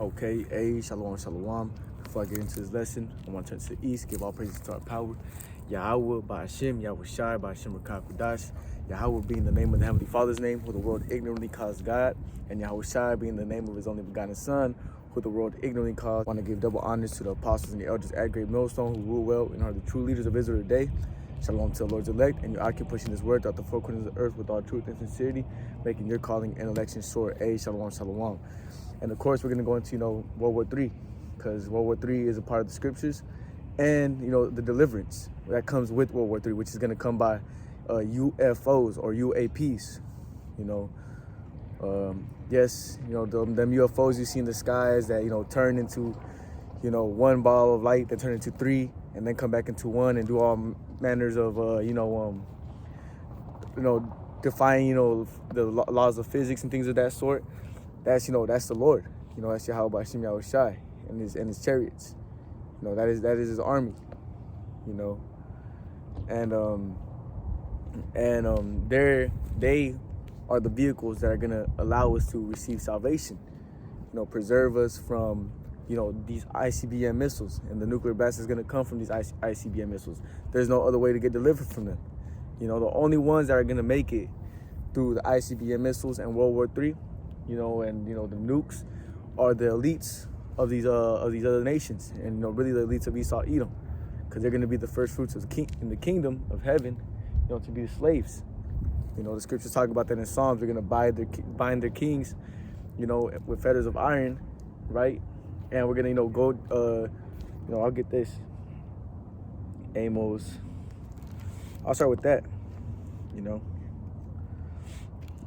Okay, shalom, shalom. Before I get into this lesson, I want to turn to the east, give all praises to our power. Yahweh, bahasham, yahawashi, bahasham, rakakudash. Yahweh being the name of the Heavenly Father's name, who the world ignorantly calls God. And Yahawashi being the name of his only begotten Son, who the world ignorantly calls. I want to give double honors to the apostles and the elders at Great Millstone, who rule well and are the true leaders of Israel today. Shalom to the Lord's elect, and you occupy pushing this word throughout the four corners of the earth with all truth and sincerity, making your calling and election sure. Shalom, shalom. And of course, we're going to go into, World War III, because World War III is a part of the scriptures, and, the deliverance that comes with World War III, which is going to come by UFOs or UAPs, Yes, them UFOs you see in the skies that, turn into, one ball of light that turn into three and then come back into one and do all manners of, defying, the laws of physics and things of that sort. That's, that's the Lord. That's Yahweh Bahasham Yahawashi and his chariots. That is his army. And they are the vehicles that are gonna allow us to receive salvation. Preserve us from these ICBM missiles, and the nuclear blast is gonna come from these ICBM missiles. There's no other way to get delivered from them. The only ones that are gonna make it through the ICBM missiles and World War III, and the nukes, are the elites of these other nations, and really the elites of Esau, Edom, because they're gonna be the first fruits of in the kingdom of heaven, to be the slaves. The scriptures talk about that in Psalms. They're gonna bind their kings, with fetters of iron, right? And we're gonna, go. I'll get this. Amos. I'll start with that.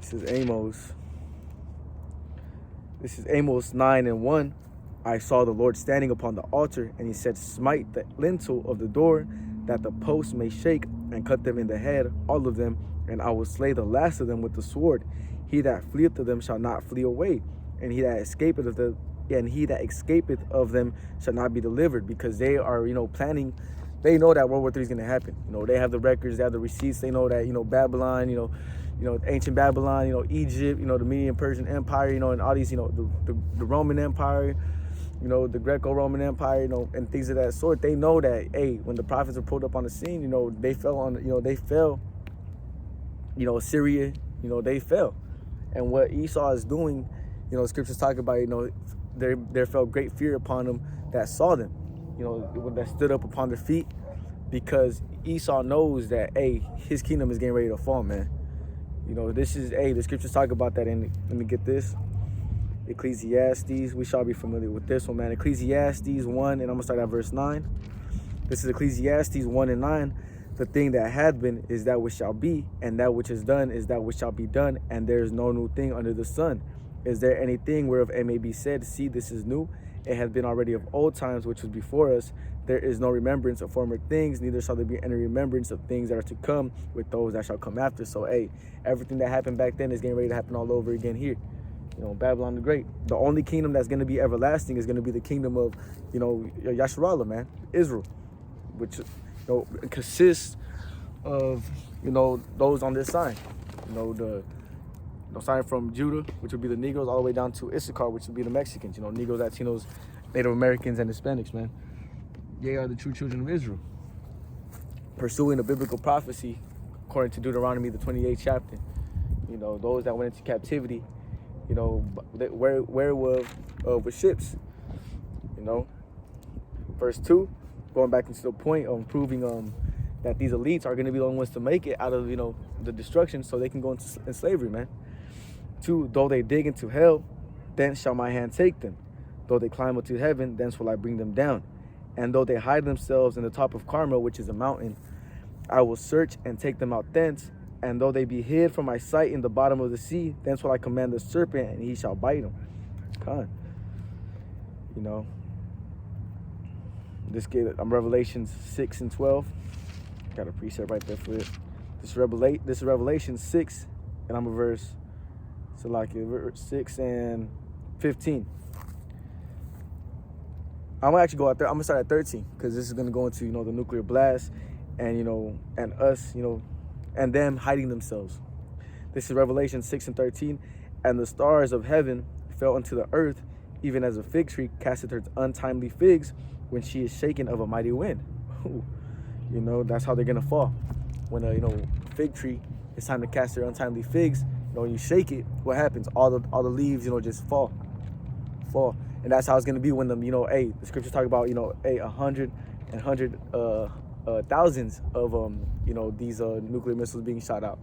This is Amos. This is Amos 9:1. I saw the Lord standing upon the altar, and he said, "Smite the lintel of the door, that the posts may shake, and cut them in the head, all of them, and I will slay the last of them with the sword. He that fleeth to them shall not flee away, and he that escapeth of them shall not be delivered," because they are, planning. They know that World War III is going to happen. They have the records, they have the receipts. They know that, Babylon, ancient Babylon, Egypt, the Median Persian Empire, and all these, the Roman Empire, the Greco-Roman Empire, and things of that sort. They know that, hey, when the prophets were pulled up on the scene, they fell, Syria, they fell. And what Esau is doing, scriptures talk about, there fell great fear upon them that saw them, that stood up upon their feet, because Esau knows that, hey, his kingdom is getting ready to fall, man. The scriptures talk about that. And let me get this. Ecclesiastes, we shall be familiar with this one, man. Ecclesiastes 1, and I'm going to start at verse 9. This is Ecclesiastes 1 and 9. The thing that had been is that which shall be, and that which is done is that which shall be done, and there is no new thing under the sun. Is there anything whereof it may be said, see, this is new? It hath been already of old times, which was before us. There is no remembrance of former things, neither shall there be any remembrance of things that are to come with those that shall come after. So, hey, everything that happened back then is getting ready to happen all over again here. Babylon the Great. The only kingdom that's going to be everlasting is going to be the kingdom of, Yasharallah, man, Israel, which, consists of, those on this sign. The sign from Judah, which would be the Negroes, all the way down to Issachar, which would be the Mexicans, Negroes, Latinos, Native Americans, and Hispanics, man. They are the true children of Israel, pursuing a biblical prophecy according to Deuteronomy, the 28th chapter. Those that went into captivity, wherewith with ships. Verse 2, going back into the point of proving that these elites are going to be the only ones to make it out of the destruction, so they can go in slavery, man. 2, though they dig into hell, thence shall my hand take them. Though they climb up to heaven, thence will I bring them down. And though they hide themselves in the top of Carmel, which is a mountain, I will search and take them out thence. And though they be hid from my sight in the bottom of the sea, thence will I command the serpent, and he shall bite them. God, this gave Revelations 6 and 12. Got a precept right there for it. This is Revelation 6, and I'm a verse. So like verse 6 and 15. I'm gonna actually go out there. I'm gonna start at 13, because this is gonna go into the nuclear blast, and and us, and them hiding themselves. This is Revelation 6 and 13. And the stars of heaven fell unto the earth, even as a fig tree casteth her untimely figs when she is shaken of a mighty wind. You know, that's how they're gonna fall. When a fig tree, it's time to cast their untimely figs. You know, when you shake it, what happens? All the leaves, just fall. And that's how it's gonna be when them, the scriptures talk about, 100 thousands of these nuclear missiles being shot out.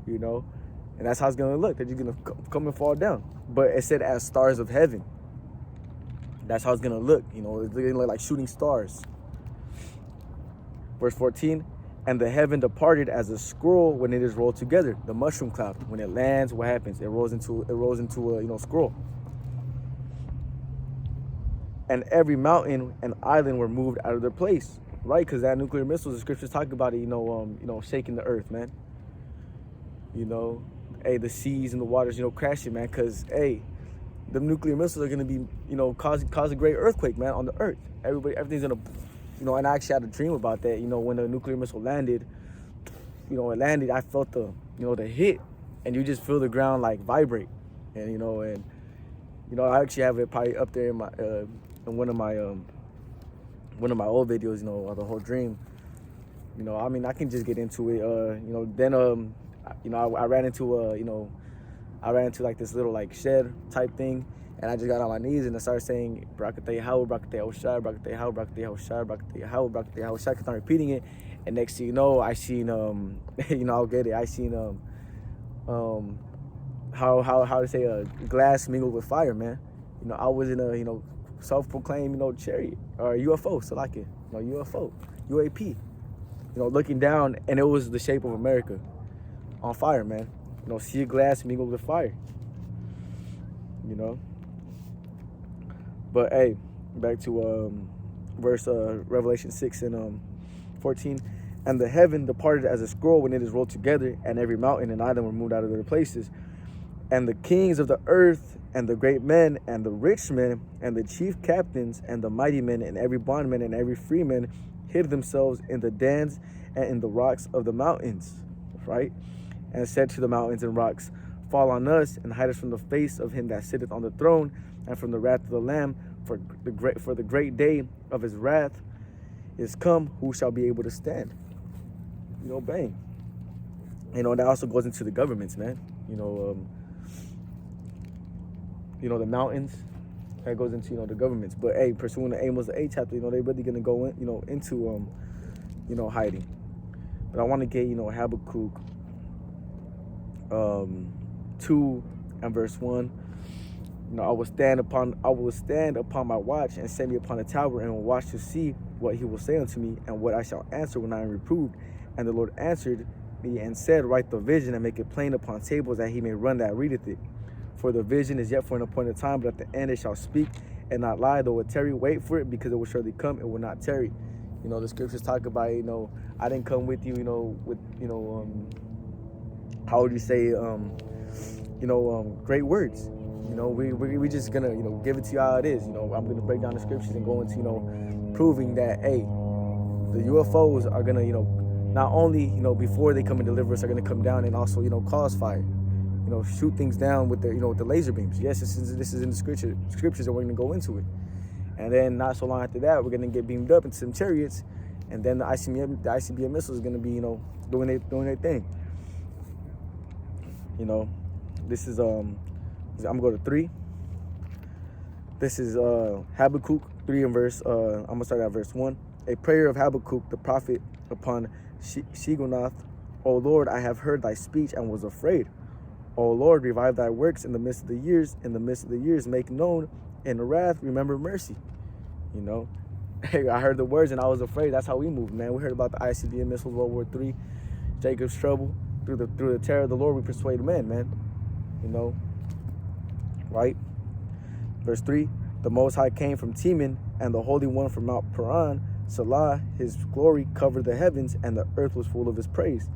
And that's how it's gonna look. That you're gonna come and fall down. But it said as stars of heaven. That's how it's gonna look. It's gonna look like shooting stars. Verse 14, and the heaven departed as a scroll when it is rolled together. The mushroom cloud, when it lands, what happens? It rolls into a scroll. And every mountain and island were moved out of their place, right? Because that nuclear missiles, the scriptures talk about it, shaking the earth, man. The seas and the waters, crashing, man. Because the nuclear missiles are gonna be, cause a great earthquake, man, on the earth. Everything's gonna. And I actually had a dream about that. When the nuclear missile landed, it landed, I felt the hit, and you just feel the ground like vibrate, and I actually have it probably up there in my in one of my old videos, the whole dream. I can just get into it. Then I ran into like this little like shed type thing. And I just got on my knees and I started saying, Barakateh Yahweh, Barakateh Yahawashi, Barakateh Yahweh, Barakateh Yahawashi, Barakateh Yahweh, Barakateh Yahawashi. I kept on repeating it. And next thing you know, I seen, I'll get it. I seen, how to say, glass mingled with fire, man. I was in a, self-proclaimed, chariot or UFO, so like it, UFO, UAP, looking down, and it was the shape of America on fire, man. Sea of glass mingled with fire, But hey, back to verse Revelation 6 and 14. And the heaven departed as a scroll when it is rolled together, and every mountain and island were moved out of their places. And the kings of the earth, and the great men, and the rich men, and the chief captains, and the mighty men, and every bondman, and every freeman hid themselves in the dens and in the rocks of the mountains, right? And said to the mountains and rocks, fall on us, and hide us from the face of him that sitteth on the throne, and from the wrath of the Lamb, for the great day of his wrath is come. Who shall be able to stand? Bang. That also goes into the governments, man. The mountains. That goes into the governments. But hey, pursuing the Amos the 8th chapter, they're really gonna go in, into hiding. But I want to get Habakkuk 2 and verse 1. I will stand upon my watch and set me upon a tower and will watch to see what he will say unto me and what I shall answer when I am reproved. And the Lord answered me and said, write the vision and make it plain upon tables that he may run that readeth it. For the vision is yet for an appointed time, but at the end it shall speak and not lie. Though it tarry, wait for it, because it will surely come, it will not tarry. The scriptures talk about, I didn't come with you, with, how would you say, great words. We just gonna, give it to you how it is. I'm gonna break down the scriptures and go into, proving that, hey, the UFOs are gonna, not only, before they come and deliver us, are gonna come down and also, cause fire, shoot things down with their, with the laser beams. Yes, this is in the scriptures, and we're gonna go into it. And then not so long after that, we're gonna get beamed up into some chariots, and then the ICBM missile is gonna be, doing their thing. This is I'm gonna go to 3. This is Habakkuk 3 and verse. I'm gonna start at verse 1. A prayer of Habakkuk the prophet upon Shigonath. O Lord, I have heard thy speech and was afraid. O Lord, revive thy works in the midst of the years. In the midst of the years, make known. In wrath, remember mercy. Hey, I heard the words and I was afraid. That's how we move, man. We heard about the ICBM missiles, World War III, Jacob's trouble. Through the terror of the Lord, we persuade men, man. Right? Verse 3, the Most High came from Teman, and the Holy One from Mount Paran. Salah, his glory covered the heavens, and the earth was full of his praise.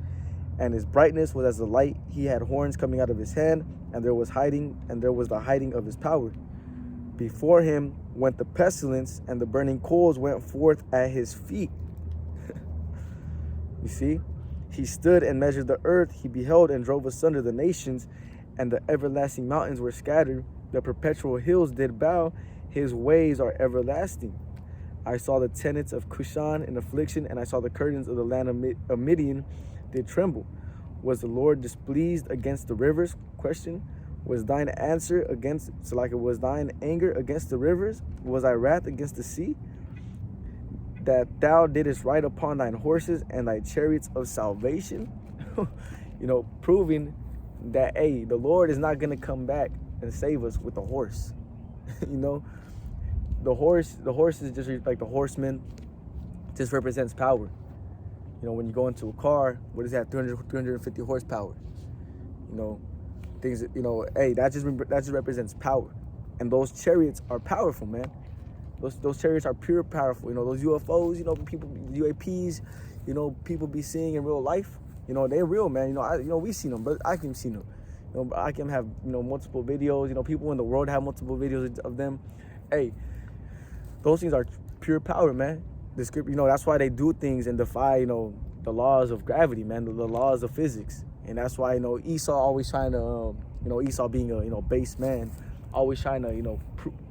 And his brightness was as the light. He had horns coming out of his hand, and there was the hiding of his power. Before him went the pestilence, and the burning coals went forth at his feet. You see? He stood and measured the earth. He beheld and drove asunder the nations, and the everlasting mountains were scattered. The perpetual hills did bow, his ways are everlasting. I saw the tenants of Cushan in affliction, and I saw the curtains of the land of Midian did tremble. Was the Lord displeased against the rivers? Question. Was thine answer against, so like it was thine anger against the rivers? Was thy wrath against the sea? That thou didst ride upon thine horses and thy chariots of salvation? Proving that, hey, the Lord is not going to come back and save us with a horse. The horse is just like the horseman, just represents power. When you go into a car, what does that, 350 horsepower? Things, hey, that just represents power. And those chariots are powerful, man. Those chariots are pure powerful. Those UFOs, people, UAPs, people be seeing in real life. They're real, man. We seen them, but I can see them. I can have, multiple videos. People in the world have multiple videos of them. Hey, those things are pure power, man. The script, that's why they do things and defy, the laws of gravity, man, the laws of physics. And that's why, Esau always trying to, Esau being a, base man, always trying to,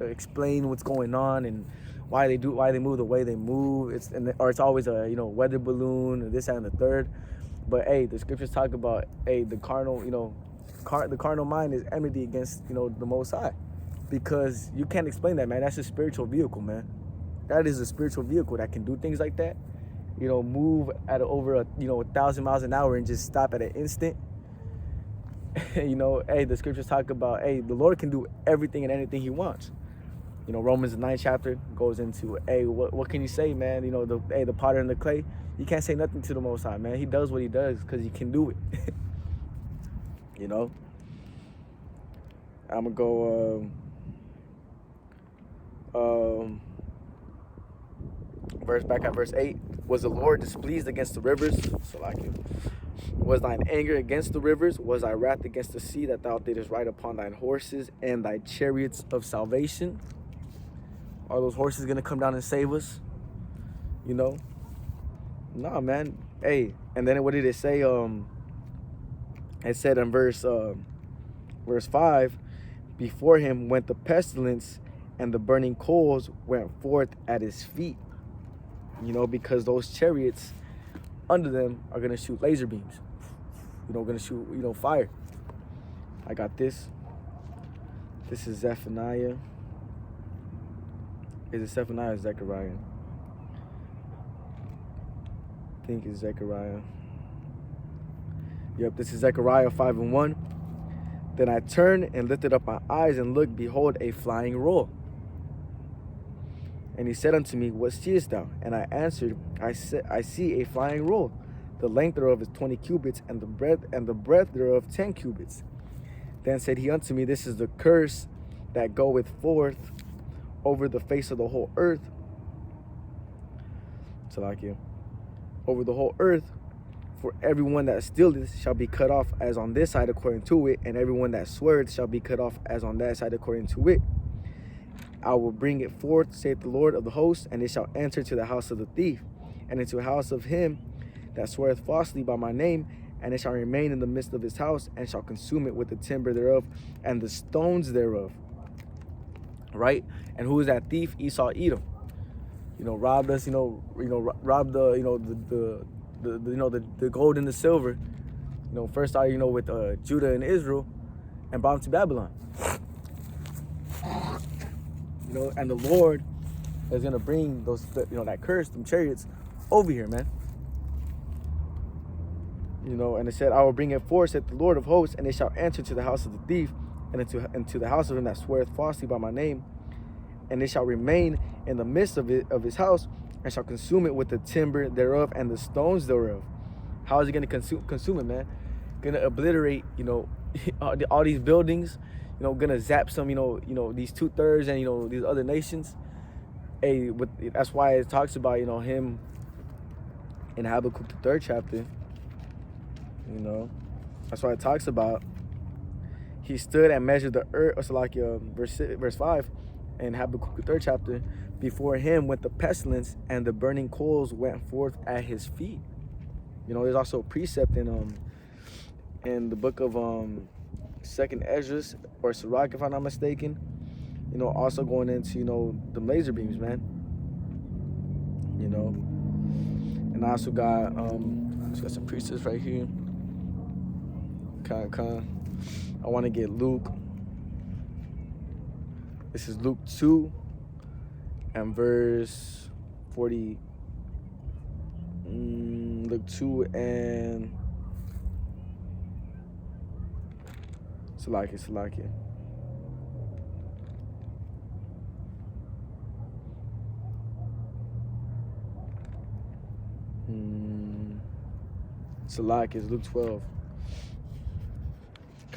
explain what's going on and why they move the way they move. It's always a, weather balloon or this, that, and the third. But hey, the scriptures talk about, hey, the carnal, the carnal mind is enmity against, the Most High, because you can't explain that, man. That's a spiritual vehicle, man. That is a spiritual vehicle that can do things like that. Move at over 1,000 miles an hour and just stop at an instant. Hey, the scriptures talk about, hey, the Lord can do everything and anything he wants. Romans the 9th chapter goes into, hey, what can you say, man? The potter and the clay. You can't say nothing to the Most High, man. He does what he does because he can do it. I'm gonna go back at verse 8. Was the Lord displeased against the rivers? So like it. Was thine anger against the rivers? Was thy wrath against the sea, that thou didst ride upon thine horses and thy chariots of salvation? Are those horses gonna come down and save us? Nah, man. Hey, and then what did it say? It said in verse 5, before him went the pestilence, and the burning coals went forth at his feet. Because those chariots under them are gonna shoot laser beams. Gonna shoot, fire. I got this. This is Zephaniah. Is it Zephaniah or Zechariah? I think it's Zechariah. Yep, this is Zechariah 5:1. Then I turned and lifted up my eyes and looked, behold, a flying roll. And he said unto me, what seest thou? And I answered, I see a flying roll. The length thereof is 20 cubits, and the breadth thereof 10 cubits. Then said he unto me, this is the curse that goeth forth over the face of the whole earth. Salakia. Over the whole earth, for everyone that stealeth shall be cut off as on this side according to it, and everyone that sweareth shall be cut off as on that side according to it. I will bring it forth, saith the Lord of the hosts, and it shall enter to the house of the thief, and into the house of him that sweareth falsely by my name, and it shall remain in the midst of his house, and shall consume it with the timber thereof and the stones thereof. Right? And who is that thief? Esau, Edom. Robbed us. Robbed the gold and the silver. First started with Judah and Israel, and brought them to Babylon. And the Lord is gonna bring those, that curse, them chariots, over here, man. And it said, I will bring it forth, said the Lord of hosts, and it shall enter to the house of the thief, and into the house of him that sweareth falsely by my name, and it shall remain in the midst of his house, and shall consume it with the timber thereof and the stones thereof. How is he gonna consume it, man? Gonna obliterate, all these buildings. Gonna zap some, these 2/3 and these other nations. Hey, that's why it talks about him in Habakkuk the 3rd chapter. That's why it talks about he stood and measured the earth. It's like verse 5 in Habakkuk the 3rd chapter. Before him went the pestilence, and the burning coals went forth at his feet. There's also a precept in the book of Second Esdras or Sirach, if I'm not mistaken. You know, also going into, you know, the laser beams, man. You know, and I also got some precepts right here. I want to get Luke. This is Luke 2 and verse 40. Luke 2 and Salakia. Salakia is Luke 12.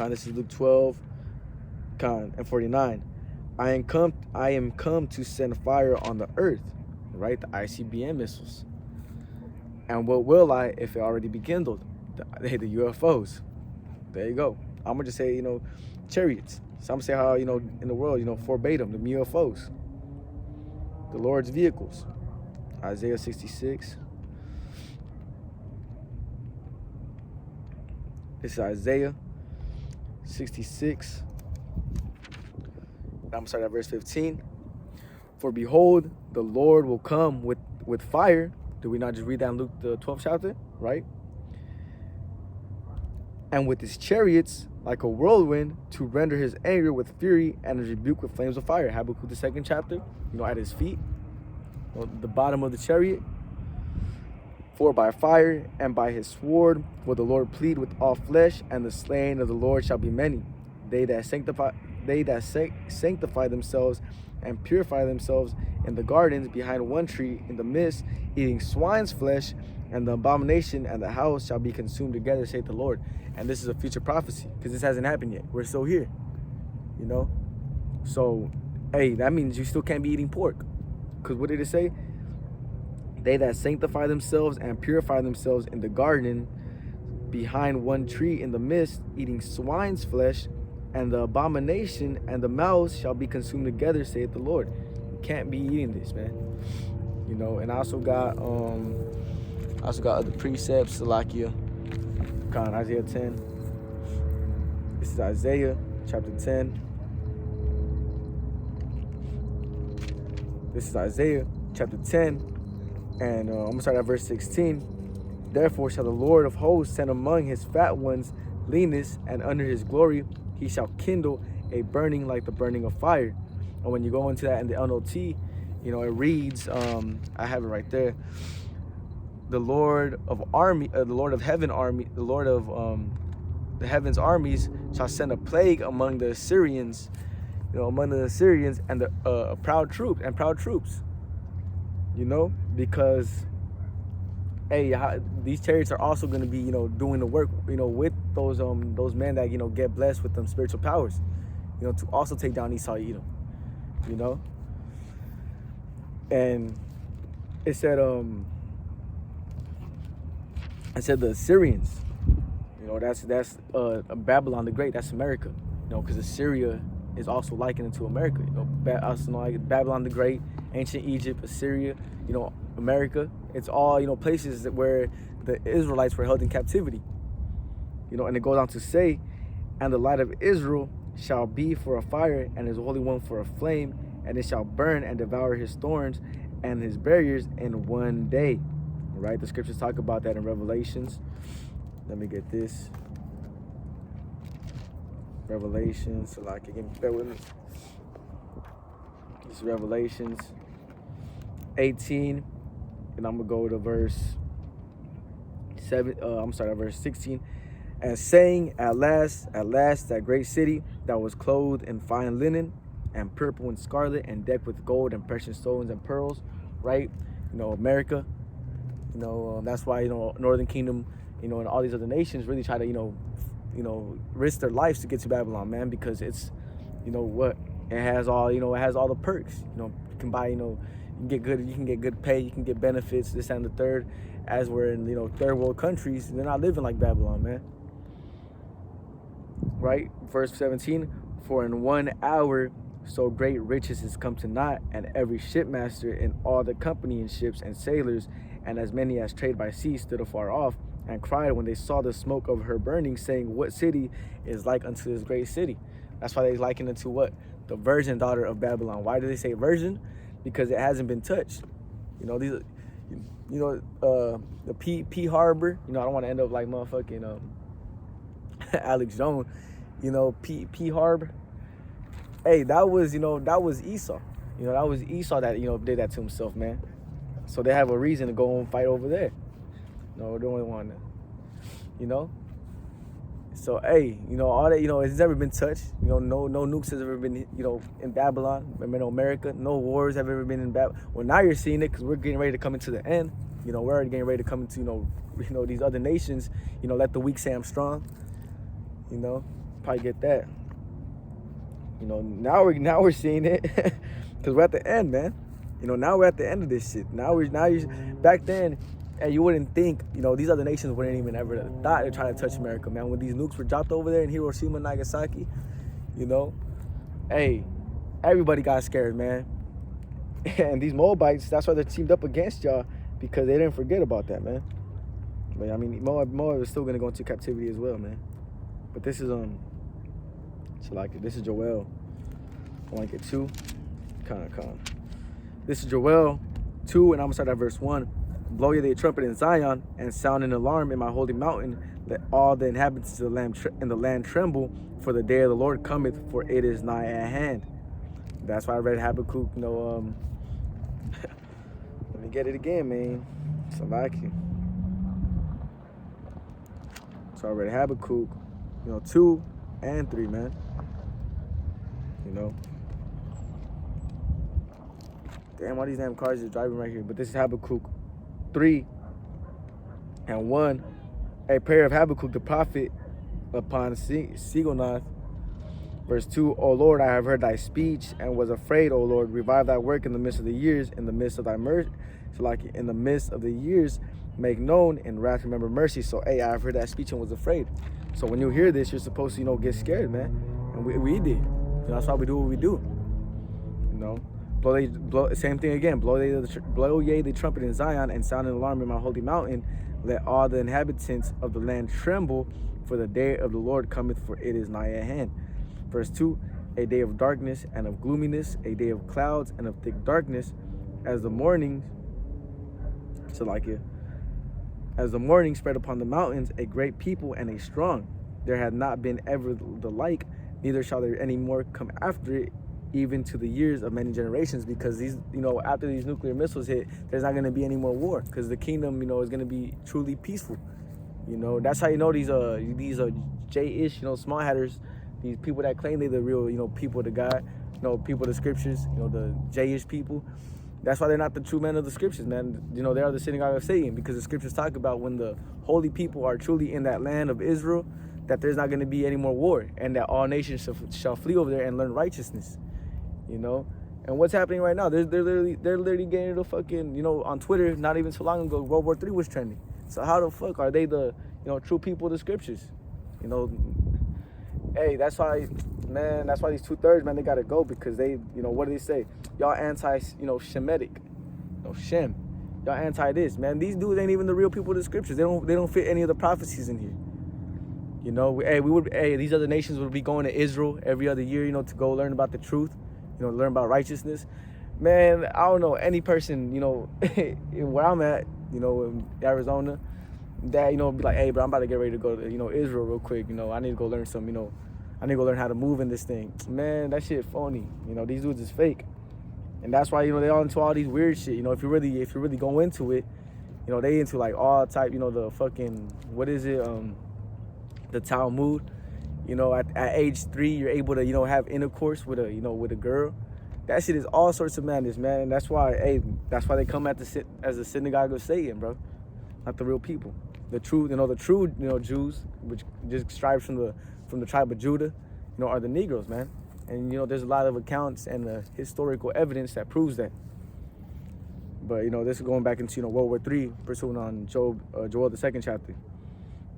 This is Luke 12, and 49. I am come to send fire on the earth, right? The ICBM missiles. And what will I if it already be kindled? The UFOs. There you go. I'm gonna just say, you know, chariots. So I'm gonna say how, you know, in the world, you know, verbatim, the UFOs, the Lord's vehicles. Isaiah 66. This is Isaiah 66. I'm gonna start at verse 15. For behold, the Lord will come with fire. Did we not just read that in Luke the 12th chapter, right? And with his chariots like a whirlwind, to render his anger with fury and his rebuke with flames of fire. Habakkuk the 2nd chapter, you know, at his feet, the bottom of the chariot. For by fire and by his sword will the Lord plead with all flesh, and the slain of the Lord shall be many. They that sanctify themselves and purify themselves in the gardens behind one tree in the midst, eating swine's flesh, and the abomination and the house shall be consumed together, saith the Lord. And this is a future prophecy, because this hasn't happened yet. We're still here, you know? So, hey, that means you still can't be eating pork. Because what did it say? They that sanctify themselves and purify themselves in the garden behind one tree in the midst, eating swine's flesh, and the abomination and the mouse shall be consumed together, saith the Lord. You can't be eating this, man. You know, and I also got other precepts, Salakia, Isaiah 10. This is Isaiah chapter 10. This is Isaiah chapter 10, and I'm gonna start at verse 16. Therefore shall the Lord of hosts send among his fat ones leanness, and under his glory he shall kindle a burning like the burning of fire. And when you go into that in the NLT, you know, it reads, I have it right there. The Lord of army, the Lord of heaven army, the Lord of the heavens armies shall send a plague among the Assyrians, you know, among the Assyrians and the proud troops, you know, because, hey, these chariots are also going to be, you know, doing the work, you know, with those men that, you know, get blessed with them spiritual powers, you know, to also take down Esau, Edom, you know. And it said the Assyrians, you know, that's Babylon the Great. That's America, you know, because Assyria is also likened to America. You know, also like Babylon the Great, ancient Egypt, Assyria, you know, America. It's all, you know, places where the Israelites were held in captivity. You know, and it goes on to say, and the light of Israel shall be for a fire, and his Holy One for a flame, and it shall burn and devour his thorns and his barriers in one day. Right? The scriptures talk about that in Revelations. Let me get this. Revelations. So like, again, bear with me. This is Revelations 18, and I'm gonna go to verse 16. And saying, at last, that great city that was clothed in fine linen and purple and scarlet and decked with gold and precious stones and pearls, right? You know, America. You know, that's why, you know, Northern Kingdom, you know, and all these other nations really try to, you know, risk their lives to get to Babylon, man, because it's, you know, what it has all, you know, it has all the perks. You know, you can buy, you know, you can get good pay, you can get benefits, this and the third. As we're in, you know, third world countries, they're not living like Babylon, man. Right? Verse 17, for in 1 hour so great riches has come to naught, and every shipmaster in all the company and ships and sailors, and as many as trade by sea stood afar off, and cried when they saw the smoke of her burning, saying, what city is like unto this great city? That's why they liken it to what? The virgin daughter of Babylon. Why do they say virgin? Because it hasn't been touched. These, the P Harbor. I don't want to end up like motherfucking Alex Jones. P Harbor. Hey, that was Esau. That was Esau that did that to himself, man. So they have a reason to go and fight over there. No, they don't want to. So hey, all that it's never been touched. No nukes has ever been in Babylon, America. No wars have ever been in Babylon. Well, now you're seeing it because we're getting ready to come into the end. We're already getting ready to come into these other nations. Let the weak say I'm strong. Probably get that. Now we're seeing it because we're at the end, man. Now we're at the end of this shit. Now you back then. And you wouldn't think, these other nations wouldn't even ever thought they're trying to touch America, man. When these nukes were dropped over there in Hiroshima and Nagasaki, hey, everybody got scared, man. And these Moabites, that's why they're teamed up against y'all, because they didn't forget about that, man. But I mean, Moab is still gonna go into captivity as well, man. But this is this is Joel. I want to get 2. This is Joel 2, and I'm gonna start at verse 1. Blow ye the trumpet in Zion, and sound an alarm in my holy mountain. Let all the inhabitants of the land in the land tremble, for the day of the Lord cometh, for it is nigh at hand. That's why I read Habakkuk. Let me get it again, man. So like you. So I read Habakkuk, 2 and 3, man. Damn, why these damn cars are driving right here? But this is Habakkuk 3 and 1. A prayer of Habakkuk the prophet upon Sigonath. Verse 2, O Lord, I have heard thy speech and was afraid, O Lord. Revive thy work in the midst of the years, in the midst of thy mercy. So like in the midst of the years, make known, in wrath remember mercy. So hey, I have heard that speech and was afraid. So when you hear this, you're supposed to, get scared, man. And we did. That's why we do what we do. Same thing again. Blow ye the trumpet in Zion, and sound an alarm in my holy mountain. Let all the inhabitants of the land tremble, for the day of the Lord cometh, for it is nigh at hand. Verse 2, a day of darkness and of gloominess, a day of clouds and of thick darkness, as the morning spread upon the mountains, a great people and a strong. There had not been ever the like, neither shall there any more come after it, even to the years of many generations. Because these, after these nuclear missiles hit, there's not going to be any more war, because the kingdom, is going to be truly peaceful. That's how these J-ish, small hatters, these people that claim they're the real, people of the God, people of the scriptures, the J-ish people. That's why they're not the true men of the scriptures, man. They are the synagogue of Satan, because the scriptures talk about when the holy people are truly in that land of Israel, that there's not going to be any more war, and that all nations shall flee over there and learn righteousness. And what's happening right now? They're literally getting the fucking, on Twitter, not even so long ago, World War III was trending. So how the fuck are they the, true people of the scriptures? Hey, that's why these 2/3, man, they gotta go, because they, what do they say? Y'all anti, Shemitic, Shem. Y'all anti this, man. These dudes ain't even the real people of the scriptures. They don't fit any of the prophecies in here. These other nations would be going to Israel every other year, to go learn about the truth. Learn about righteousness. Man, I don't know any person, where I'm at, in Arizona, that, be like, hey, bro, I'm about to get ready to go to, Israel real quick. I need to go learn I need to go learn how to move in this thing. Man, that shit phony. These dudes is fake. And that's why, they all into all these weird shit. If you really go into it, they into like all type, the fucking, what is it? The Talmud. At age 3, you're able to, have intercourse with a girl. That shit is all sorts of madness, man. And that's why they come as the synagogue of Satan, bro. Not the real people. The true, Jews, which just strive from the tribe of Judah, are the Negroes, man. And, there's a lot of accounts and historical evidence that proves that. But, this is going back into, World War III, pursuing on Joel, the 2nd chapter.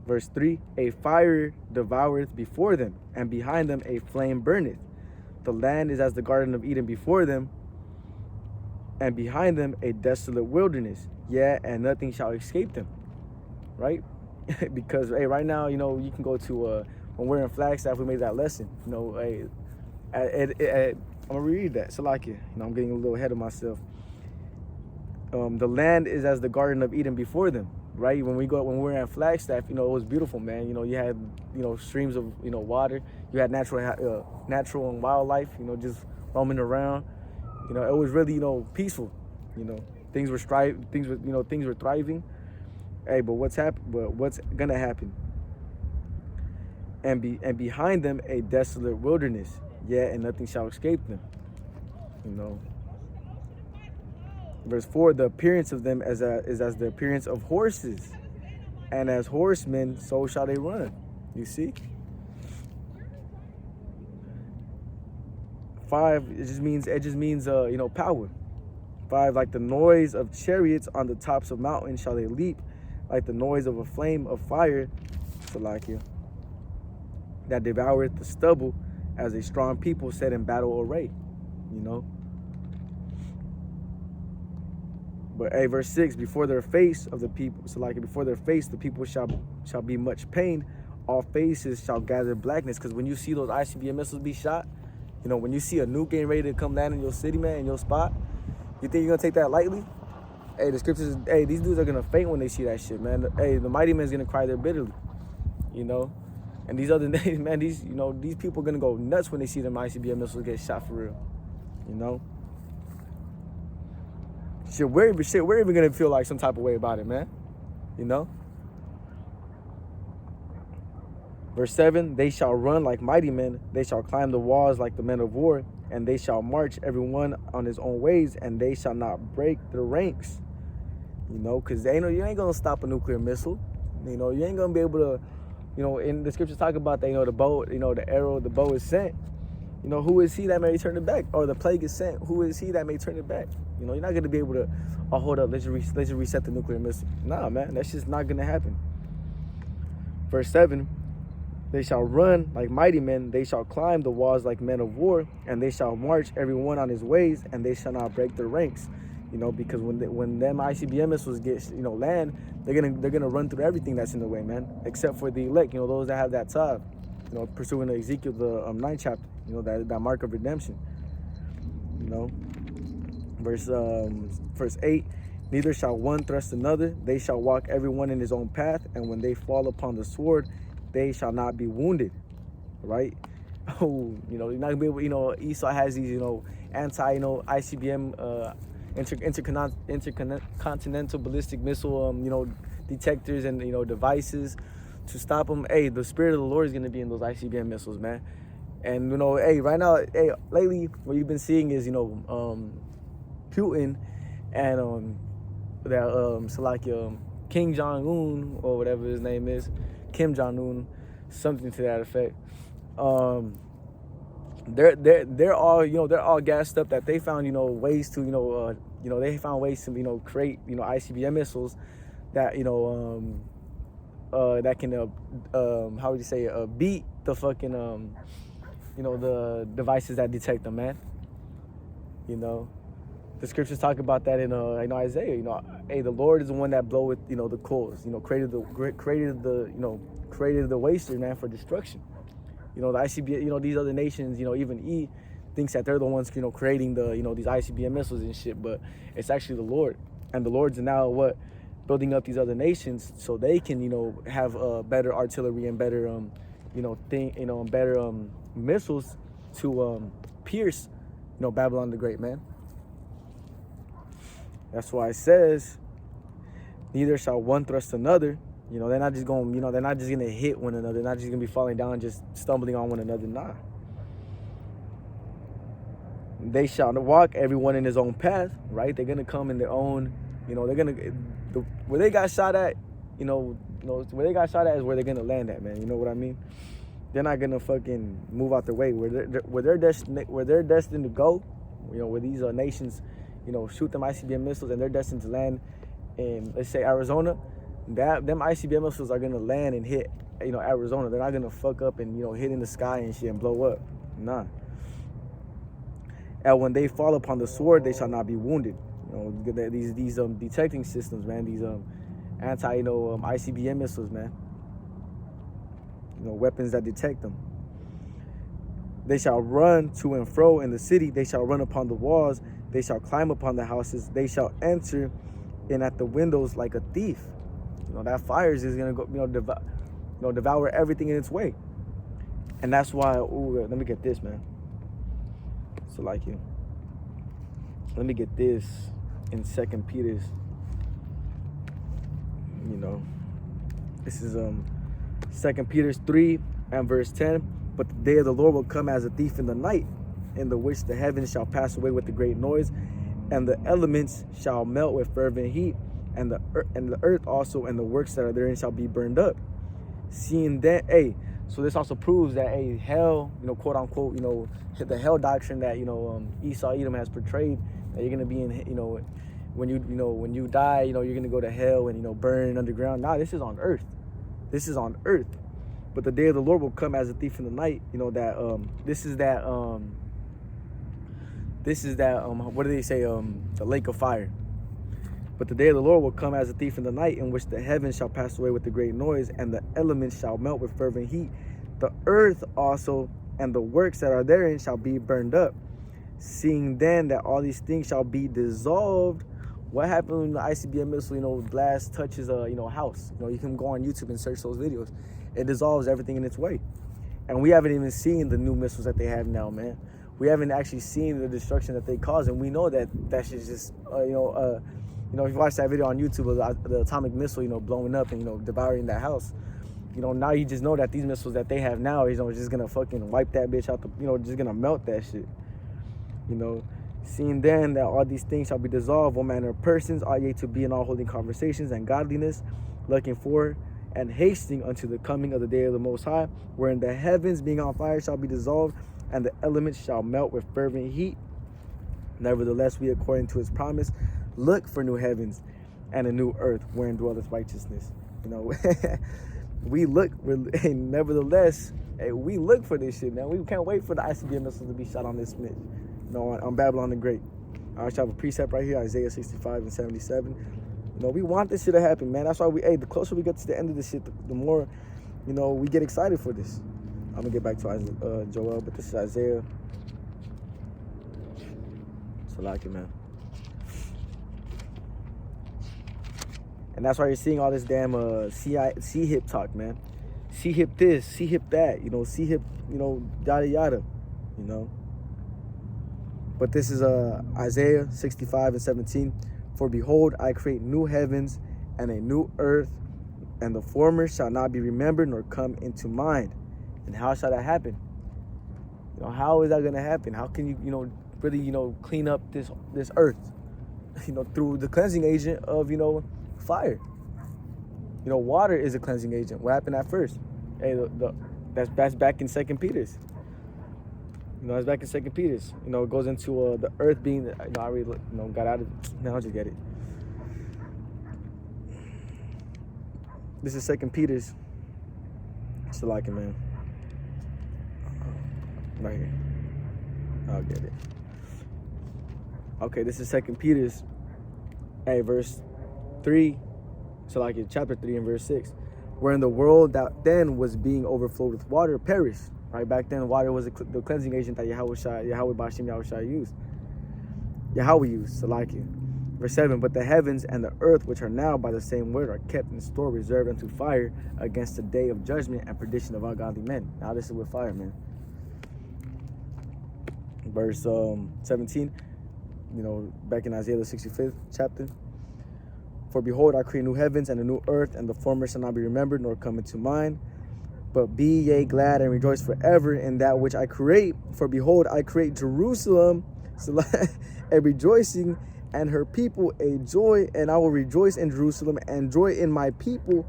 Verse 3, a fire devoureth before them, and behind them a flame burneth. The land is as the Garden of Eden before them, and behind them a desolate wilderness. Yeah, and nothing shall escape them. Right? because hey, right now, you know, you can go to when we're in Flagstaff, we made that lesson. You know, hey, I'm gonna read that. So like, you know, I'm getting a little ahead of myself. The land is as the Garden of Eden before them, right? When we were at Flagstaff, you know, it was beautiful, man. You know, you had, you know, streams of, you know, water. You had natural and wildlife, you know, just roaming around. You know, it was really, you know, peaceful. You know, things were thriving. Hey, but what's gonna happen? And behind them a desolate wilderness, and nothing shall escape them. You know. Verse 4, the appearance of them is as the appearance of horses, and as horsemen, so shall they run. You see? 5, it just means you know, power. 5, like the noise of chariots on the tops of mountains shall they leap, like the noise of a flame of fire, Salakia, that devoureth the stubble, as a strong people set in battle array. You know. But hey, verse 6, before their face of the people, so like before their face, the people shall be much pain. All faces shall gather blackness. Because when you see those ICBM missiles be shot, you know, when you see a nuke getting ready to come down in your city, man, in your spot, you think you're gonna take that lightly? Hey, the scriptures, hey, these dudes are gonna faint when they see that shit, man. Hey, the mighty man's gonna cry there bitterly, you know. And these other days, man, these people are gonna go nuts when they see them ICBM missiles get shot for real, you know. We're even gonna feel like some type of way about it, man. You know? Verse 7, they shall run like mighty men, they shall climb the walls like the men of war, and they shall march everyone on his own ways, and they shall not break their ranks. You know, because you ain't gonna stop a nuclear missile. You know, you ain't gonna be able to, you know, in the scriptures talk about that, you know, the bow, you know, the arrow, the bow is sent. You know, who is he that may turn it back? Or the plague is sent, who is he that may turn it back? You know, you're not going to be able to, oh, hold up, let's just reset the nuclear missile. Nah, man, that's just not going to happen. Verse 7, they shall run like mighty men, they shall climb the walls like men of war, and they shall march everyone on his ways, and they shall not break their ranks. You know, because when them ICBM missiles get, you know, land, they're gonna run through everything that's in the way, man, except for the elect, you know, those that have that tav, you know, pursuing the Ezekiel, the 9th chapter, you know, that mark of redemption. You know. Verse 8, neither shall one thrust another, they shall walk everyone in his own path, and when they fall upon the sword, they shall not be wounded. Right? Oh, you know, you're not gonna be able, you know, Esau has these, you know, ICBM intercontinental ballistic missile you know, detectors and, you know, devices to stop them. Hey, the spirit of the Lord is gonna be in those ICBM missiles, man. And you know, hey, right now, hey, lately what you've been seeing is, you know, Putin and King Jong-un, or whatever his name is, Kim Jong-un, something to that effect. They're all, you know, they're all gassed up that they found, you know, ways to, they found ways to, you know, create, you know, ICBM missiles that, you know, that can how would you say, beat the fucking you know, the devices that detect them, man. You know, the scriptures talk about that in Isaiah. You know, hey, the Lord is the one that bloweth, you know, the coals. You know, created the waster, man, for destruction. You know, the ICBM. You know, these other nations. You know, even thinks that they're the ones, you know, creating the, you know, these ICBM missiles and shit. But it's actually the Lord, and the Lord's now building up these other nations so they can, you know, have better artillery and better better missiles to pierce, you know, Babylon the Great, man. That's why it says, neither shall one thrust another. You know, they're not just going, you know, they're not just going to hit one another. They're not just going to be falling down, just stumbling on one another. Nah. They shall walk everyone in his own path, right? They're going to come in their own, you know, they're going to, where they got shot at, you know, where they got shot at is where they're going to land at, man. You know what I mean? They're not going to fucking move out their way. Where they're destined to go, you know, where these nations, you know, shoot them ICBM missiles and they're destined to land in, let's say, Arizona, them ICBM missiles are going to land and hit, you know, Arizona. They're not going to fuck up and, you know, hit in the sky and shit and blow up. Nah. And when they fall upon the sword, they shall not be wounded. You know, these detecting systems, man, these ICBM missiles, man. Weapons that detect them. They shall run to and fro in the city. They shall run upon the walls. They shall climb upon the houses. They shall enter in at the windows like a thief. That fire is gonna go, devour everything in its way. And that's why. Let me get this, man. So let me get this in 2 Peter's. This is 2 Peter 3 and verse 10. But the day of the Lord will come as a thief in the night, in the which the heavens shall pass away with a great noise, and the elements shall melt with fervent heat, and the earth also and the works that are therein shall be burned up. Seeing that, so this also proves that hell, quote unquote, the hell doctrine that Esau Edom has portrayed, that you're gonna be in, when you die, you're gonna go to hell and burn underground. Nah, this is on earth. This is on earth. But the day of the Lord will come as a thief in the night. This is that what do they say? The lake of fire. But the day of the Lord will come as a thief in the night, in which the heavens shall pass away with a great noise, and the elements shall melt with fervent heat. The earth also and the works that are therein shall be burned up. Seeing then that all these things shall be dissolved. What happened when the ICBM missile, blast touches a house? You can go on YouTube and search those videos. It dissolves everything in its way. And we haven't even seen the new missiles that they have now, man. We haven't actually seen the destruction that they cause, and we know that shit's just, if you watch that video on YouTube of the atomic missile, blowing up and devouring that house, now you just know that these missiles that they have now, just gonna fucking wipe that bitch out just gonna melt that shit. Seeing then that all these things shall be dissolved, all manner of persons are ye to be in all holy conversations and godliness, looking for and hastening unto the coming of the day of the Most High, wherein the heavens being on fire shall be dissolved, and the elements shall melt with fervent heat. Nevertheless, we, according to his promise, look for new heavens and a new earth, wherein dwelleth righteousness. We look for this shit, man. We can't wait for the ICBM missiles to be shot on this Smith. On Babylon the Great. I actually have a precept right here, Isaiah 65 and 77. We want this shit to happen, man. That's why the closer we get to the end of this shit, the more, we get excited for this. I'm gonna get back to Joel, but this is Isaiah. So like it, man. And that's why you're seeing all this damn C-hip talk, man. C-hip this, C-hip that, C-hip, yada yada, But this is Isaiah 65 and 17. For behold, I create new heavens and a new earth, and the former shall not be remembered nor come into mind. And how shall that happen? How is that going to happen? How can you, really, clean up this earth? Through the cleansing agent of, fire. Water is a cleansing agent. What happened at first? That's back in 2 Peter's. It's back in 2 Peter's. It goes into the earth being, I already, got out of it. Now I'll just get it. This is 2 Peter's. It's like it, man. Right here. I'll get it. Okay, this is 2 Peter's, verse 3. So like it, chapter 3 and verse 6. Wherein the world that then was being overflowed with water perished. Right, back then, water was the cleansing agent that Yahweh bahasham used. Yahweh used, so like it. Verse 7, but the heavens and the earth, which are now by the same word, are kept in store, reserved unto fire against the day of judgment and perdition of ungodly men. Now this is with fire, man. Verse 17, back in Isaiah the 65th chapter. For behold, I create new heavens and a new earth, and the former shall not be remembered, nor come into mind. But be ye glad and rejoice forever in that which I create. For behold, I create Jerusalem a rejoicing, and her people a joy. And I will rejoice in Jerusalem and joy in my people.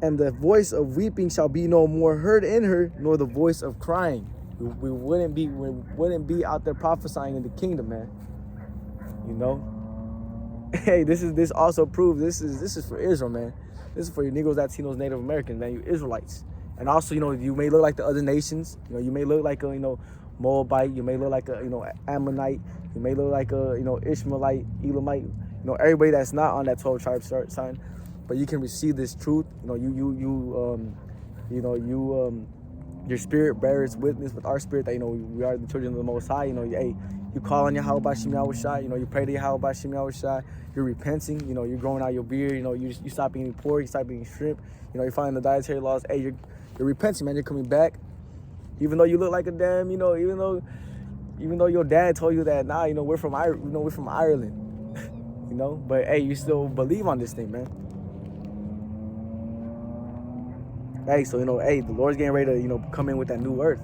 And the voice of weeping shall be no more heard in her, nor the voice of crying. We wouldn't be out there prophesying in the kingdom, man. Hey, this also proves this is for Israel, man. This is for you Negroes, Latinos, Native Americans, man, you Israelites. And also, you may look like the other nations. You may look like a, Moabite. You may look like a, Ammonite. You may look like a, Ishmaelite, Elamite. You know, everybody that's not on that 12 tribe sign, but you can receive this truth. You know, your spirit bears witness with our spirit that, you know, we are the children of the Most High. You know, hey, you call on yahawashi, you know, you pray to yahawashi, you're repenting, you know, you're growing out your beard, you know, you stop eating pork, you stop eating shrimp, you know, you're following the dietary laws. Hey, you're repenting, man. You're coming back, even though you look like a damn, you know, even though your dad told you that, nah, you know, we're from Ireland, you know, but hey, you still believe on this thing, man. Hey, so, you know, hey, the Lord's getting ready to, you know, come in with that new earth.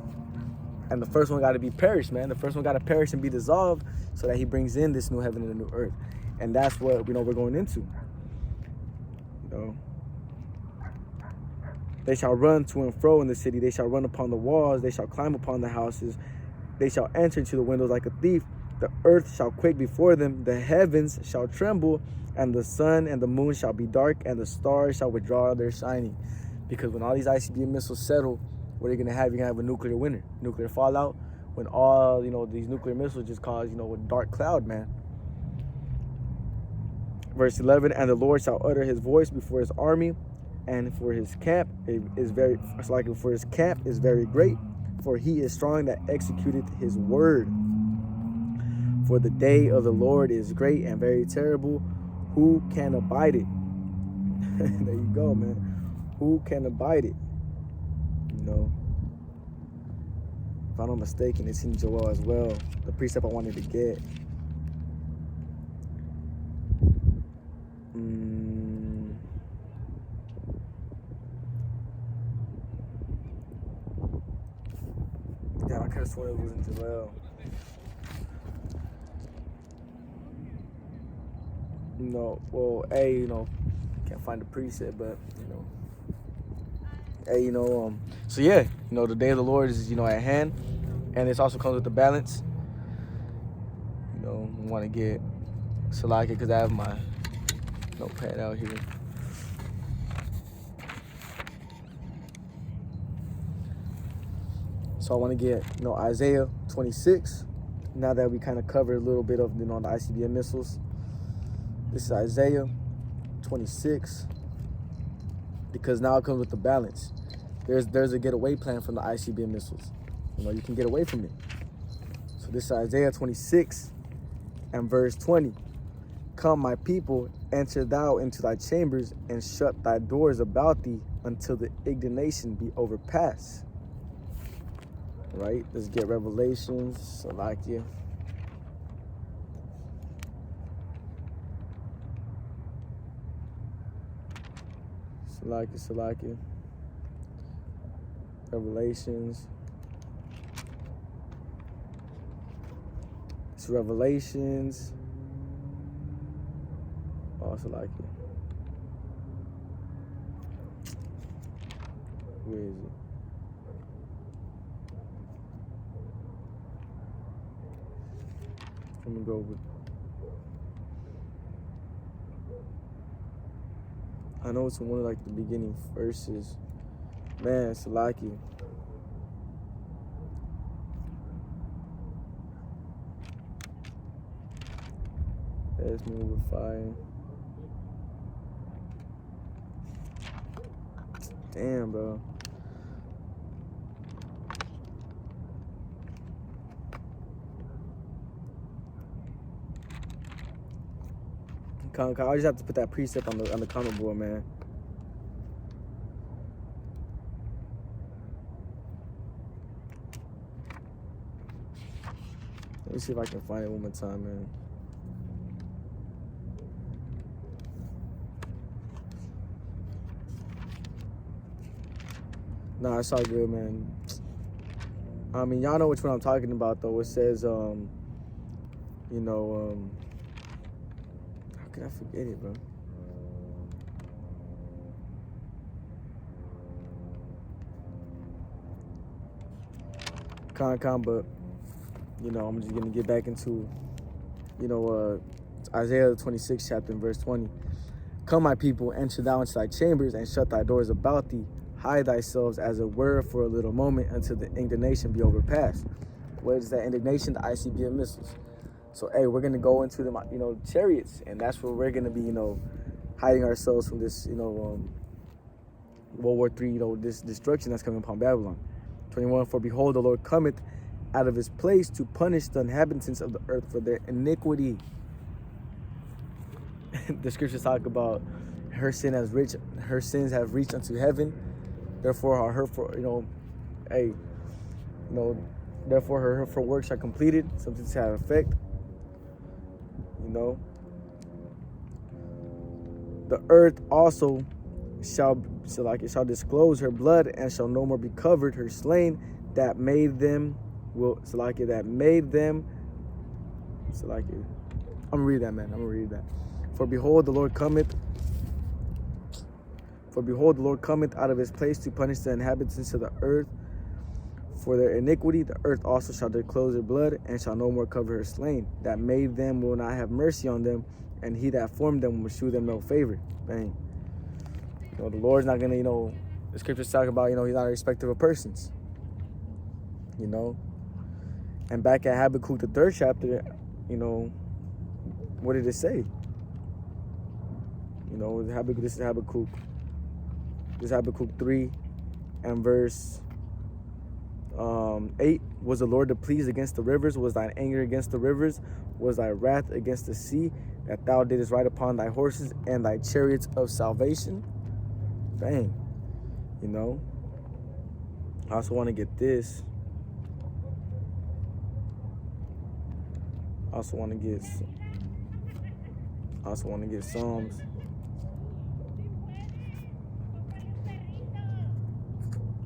And the first one got to be perished, man. The first one got to perish and be dissolved so that he brings in this new heaven and a new earth. And that's what, you know, we're going into. You know, they shall run to and fro in the city. They shall run upon the walls. They shall climb upon the houses. They shall enter into the windows like a thief. The earth shall quake before them. The heavens shall tremble, and the sun and the moon shall be dark, and the stars shall withdraw their shining. Because when all these ICBM missiles settle, what are you going to have? You're going to have a nuclear winter, nuclear fallout, when all, you know, these nuclear missiles just cause, you know, a dark cloud, man. Verse 11, and the Lord shall utter his voice before his army, and for his camp is very, it's like for his camp is very great, for he is strong that executed his word. For the day of the Lord is great and very terrible. Who can abide it? There you go, man. Who can abide it? You know, if I'm not mistaken, it's in Joel as well. The precept I wanted to get. Yeah, I could have sworn it was in Joel. No, well, hey, you know, can't find the precept, but, you know. Hey, you know, so yeah, you know, the day of the Lord is, you know, at hand, and this also comes with the balance. You know, I want to get Salaki because I have my notepad out here. So I want to get, you know, Isaiah 26. Now that we kind of covered a little bit of, you know, the ICBM missiles. This is Isaiah 26. Because now it comes with the balance. There's a getaway plan from the ICBM missiles. You know, you can get away from it. So this is Isaiah 26 and verse 20. Come, my people, enter thou into thy chambers and shut thy doors about thee until the indignation be overpassed. Right? Let's get Revelations, Salakia. Salakia. Revelations. It's Revelations. Oh, Salakia. Where is it? I'm gonna go with. I know it's one of like the beginning verses. Man, Salaki. Let's move with fire. Damn, bro. I just have to put that precept on the comment board, man. Let me see if I can find it one more time, man. Nah, it's all good, man. I mean, y'all know which one I'm talking about, though. It says, you know, how could I forget it, bro? But, you know, I'm just gonna get back into, you know, Isaiah 26 chapter and verse 20. Come, my people, enter thou into thy chambers and shut thy doors about thee. Hide thyself as it were for a little moment until the indignation be overpassed. What is that indignation? The ICBM missiles. So, hey, we're going to go into the, chariots, and that's where we're going to be, hiding ourselves from this, World War III, this destruction that's coming upon Babylon. 21, for behold, the Lord cometh out of his place to punish the inhabitants of the earth for their iniquity. The scriptures talk about her sins have reached unto heaven. Therefore, therefore her hurtful works are completed, something to have effect. The earth also shall disclose her blood, and shall no more be covered. Her slain that made them I'm gonna read that, man. For behold, the Lord cometh out of his place to punish the inhabitants of the earth for their iniquity. The earth also shall disclose her blood, and shall no more cover her slain. That made them will not have mercy on them, and he that formed them will shew them no favor. Bang. The Lord's not gonna, the scriptures talk about, he's not a respecter of persons. And back at Habakkuk, the 3rd chapter, what did it say? This is Habakkuk 3 and verse 8. Was the Lord displeased against the rivers? Was thine anger against the rivers? Was thy wrath against the sea, that thou didst ride upon thy horses and thy chariots of salvation? Bang. I also want to get this. I also want to get Psalms.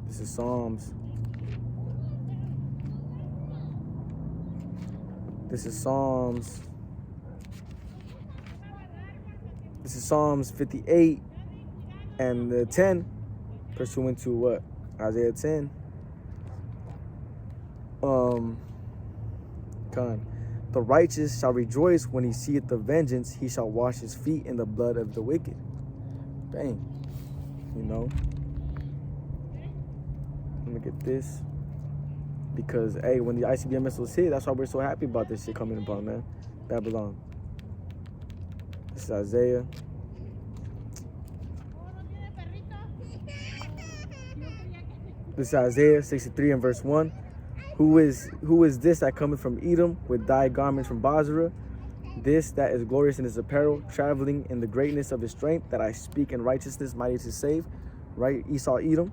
This is Psalms. This is Psalms 58 and 10, pursuant to what? Isaiah 10. The righteous shall rejoice when he seeth the vengeance. He shall wash his feet in the blood of the wicked. Bang. Let me get this. Because, hey, when the ICBM missiles hit, that's why we're so happy about this shit coming upon, man. Babylon. This is Isaiah. This is Isaiah 63 and verse 1. Who is this that cometh from Edom with thy garments from Basra? This that is glorious in his apparel, traveling in the greatness of his strength, that I speak in righteousness, mighty to save. Right, Esau, Edom.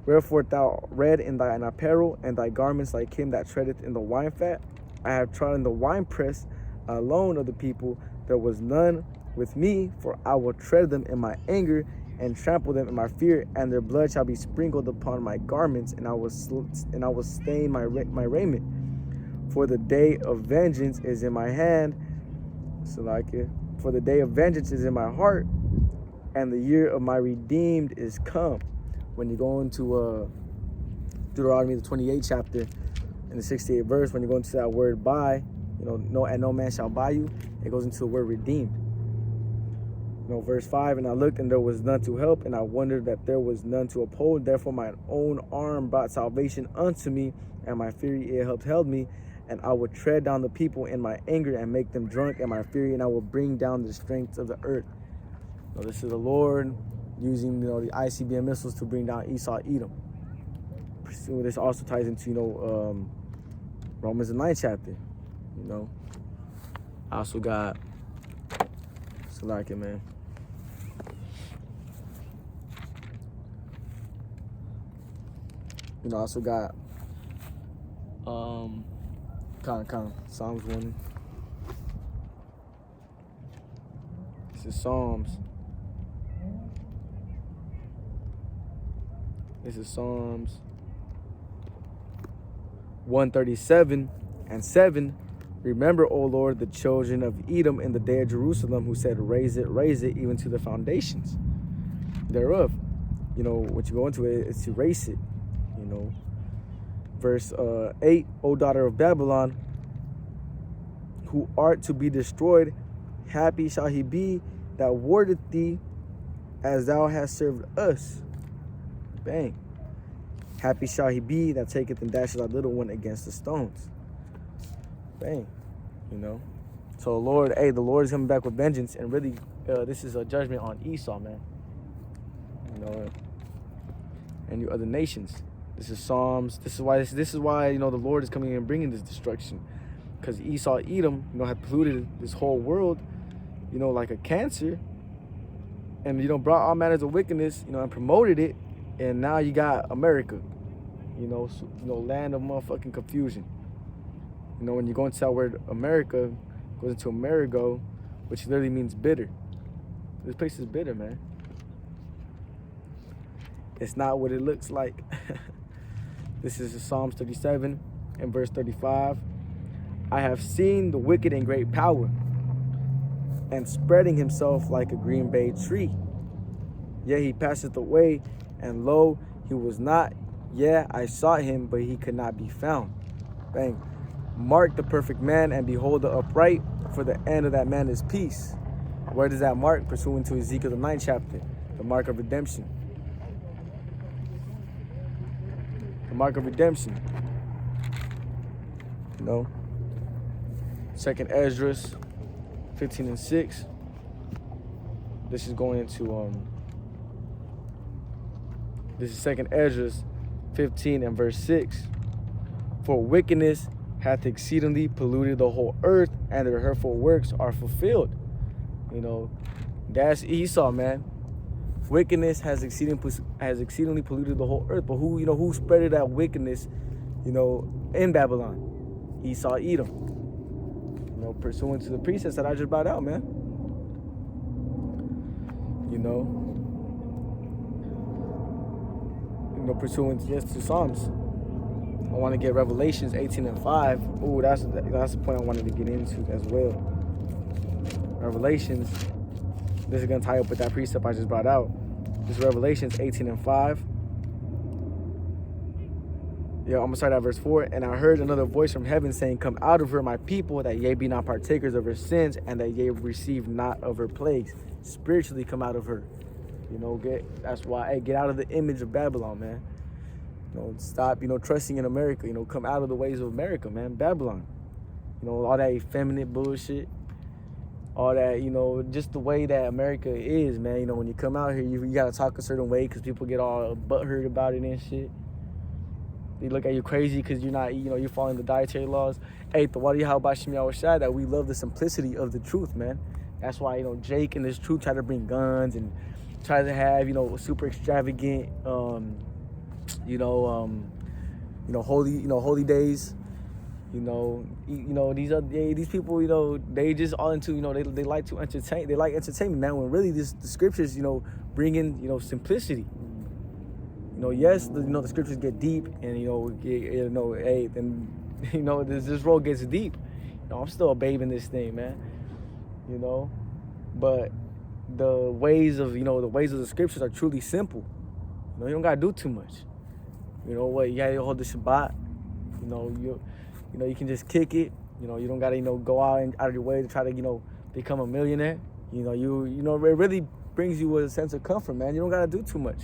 Wherefore thou red in thine apparel, and thy garments like him that treadeth in the wine fat. I have trodden the winepress alone of the people. There was none with me, for I will tread them in my anger, and trample them in my fear, and their blood shall be sprinkled upon my garments, and I will stain my raiment. For the day of vengeance is in my hand. For the day of vengeance is in my heart, and the year of my redeemed is come. When you go into Deuteronomy, the 28th chapter, in the 68th verse, when you go into that word buy, no man shall buy you, it goes into the word redeemed. Verse 5, and I looked, and there was none to help, and I wondered that there was none to uphold. Therefore my own arm brought salvation unto me, and my fury it held me, and I will tread down the people in my anger, and make them drunk in my fury, and I will bring down the strength of the earth. This is the Lord using the ICBM missiles to bring down Esau, Edom. This also ties into Romans the 9th chapter. I also got man. I also got Psalms 1. This is Psalms 137 and 7. Remember, O Lord, the children of Edom in the day of Jerusalem, who said, raise it, even to the foundations thereof. What you go into it is to raise it. Verse 8, O daughter of Babylon, who art to be destroyed, happy shall he be that wardeth thee, as thou hast served us. Bang. Happy shall he be that taketh and dashes our little one against the stones. Bang. you know. So the Lord is coming back with vengeance, and really, this is a judgment on Esau, man. You know, and you other nations. This is Psalms. This is why you know the Lord is coming in and bringing this destruction, because Esau, Edom, you know, had polluted this whole world, you know, like a cancer, and you know brought all manners of wickedness, you know, and promoted it, and now you got America, land of motherfucking confusion. You know, when you go into that word America, goes into Amerigo, which literally means bitter. This place is bitter, man. It's not what it looks like. This is Psalms 37 and verse 35. I have seen the wicked in great power, and spreading himself like a green bay tree. Yea, he passeth away, and lo, he was not. Yeah, I sought him, but he could not be found. Bang. Mark the perfect man, and behold the upright, for the end of that man is peace. Where does that mark? Pursuant to Ezekiel the 9th chapter, the mark of redemption. The mark of redemption. You know, 2nd Ezra 15 and 6. This is going into this is 2nd Ezra 15 and verse 6. For wickedness hath exceedingly polluted the whole earth, and their hurtful works are fulfilled. You know, that's Esau, man. Wickedness has exceedingly polluted the whole earth. But who spreaded that wickedness, you know, in Babylon? Esau, Edom. You know, pursuant to the precepts that I just brought out, man. You know, pursuant to Psalms. I want to get Revelations 18 and 5. Ooh, that's the point I wanted to get into as well. Revelations. This is going to tie up with that precept I just brought out. This is Revelations 18 and 5. Yeah, I'm going to start at verse 4. And I heard another voice from heaven saying, come out of her, my people, that ye be not partakers of her sins, and that ye receive not of her plagues. Spiritually come out of her. You know, that's why, get out of the image of Babylon, man. You know, stop, trusting in America. You know, come out of the ways of America, man. Babylon. You know, all that effeminate bullshit. All that, just the way that America is, man. You know, when you come out here, you got to talk a certain way because people get all butthurt about it and shit. They look at you crazy because you're not, you're following the dietary laws. Hey, the wadi bahasham yahawashi, that we love the simplicity of the truth, man. That's why, Jake and this truth try to bring guns and try to have, super extravagant, holy days. These people, they just all into, they like to entertain. They like entertainment, man. When really the scriptures, bring in, simplicity. Yes, the scriptures get deep, and this road gets deep. I'm still a babe in this thing, man. But the ways of the scriptures are truly simple. You don't gotta do too much. You gotta hold the Shabbat. You can just kick it. You don't gotta go out of your way to try to become a millionaire. It really brings you a sense of comfort, man. You don't gotta do too much.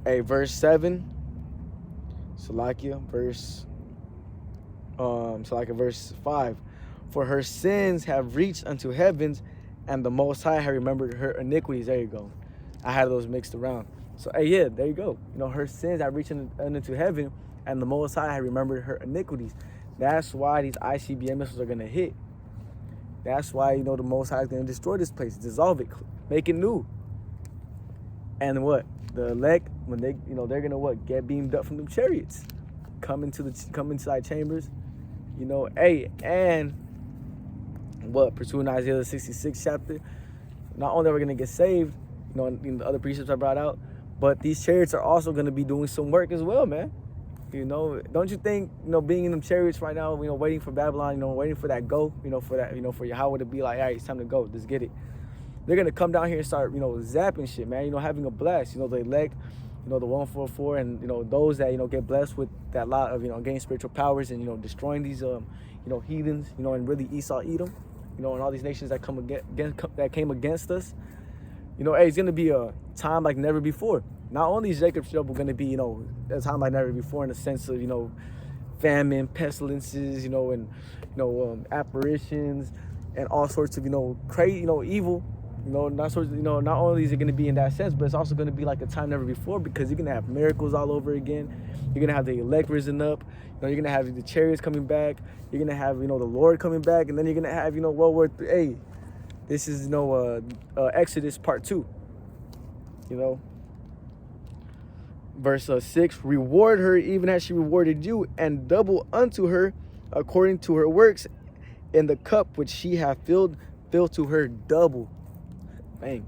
Hey, verse 7. verse 5. For her sins have reached unto heavens, and the Most High have remembered her iniquities. There you go. I had those mixed around. So, hey, yeah, there you go. Her sins have reached into heaven, and the Most High have remembered her iniquities. That's why these ICBM missiles are going to hit. That's why, the Most High is going to destroy this place, dissolve it, make it new. And what? The elect, when they, they're going to what? Get beamed up from them chariots. Come into thy chambers. And what? Pursuing Isaiah the 66th chapter. Not only are we going to get saved, in the other precepts I brought out, but these chariots are also going to be doing some work as well, man. Don't you think, being in them chariots right now, waiting for Babylon, waiting for that go, for Yahweh to be like, all right, it's time to go, let's get it. They're going to come down here and start, zapping shit, man, having a blast, the elect, the 144, and, those that, get blessed with that lot of, gaining spiritual powers and, destroying these, heathens, and really Esau, Edom, and all these nations that came against us. Hey, it's going to be a time like never before. Not only is Jacob's trouble going to be, a time like never before in the sense of, famine, pestilences, and, apparitions and all sorts of, crazy, evil, not only is it going to be in that sense, but it's also going to be like a time never before, because you're going to have miracles all over again. You're going to have the elect risen up. You're going to have the chariots coming back. You're going to have, the Lord coming back. And then you're going to have, World War III. Hey, this is, Exodus part 2, Verse 6, reward her even as she rewarded you, and double unto her according to her works, in the cup which she hath filled, fill to her double. Bang.